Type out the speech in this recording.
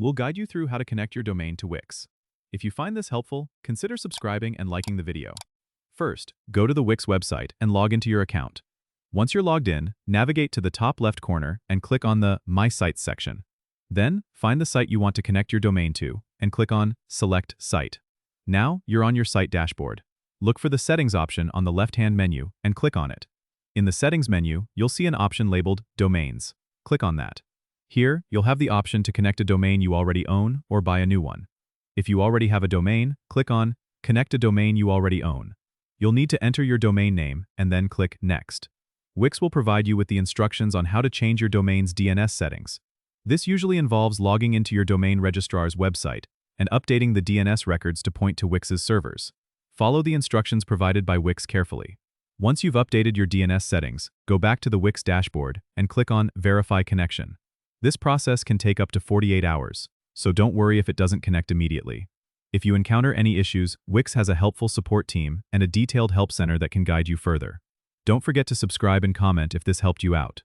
We'll guide you through how to connect your domain to Wix. If you find this helpful, consider subscribing and liking the video. First, go to the Wix website and log into your account. Once you're logged in, navigate to the top left corner and click on the My Sites section. Then, find the site you want to connect your domain to and click on Select Site. Now, you're on your site dashboard. Look for the Settings option on the left-hand menu and click on it. In the Settings menu, you'll see an option labeled Domains. Click on that. Here, you'll have the option to connect a domain you already own or buy a new one. If you already have a domain, click on Connect a domain you already own. You'll need to enter your domain name and then click Next. Wix will provide you with the instructions on how to change your domain's DNS settings. This usually involves logging into your domain registrar's website and updating the DNS records to point to Wix's servers. Follow the instructions provided by Wix carefully. Once you've updated your DNS settings, go back to the Wix dashboard and click on Verify Connection. This process can take up to 48 hours, so don't worry if it doesn't connect immediately. If you encounter any issues, Wix has a helpful support team and a detailed help center that can guide you further. Don't forget to subscribe and comment if this helped you out.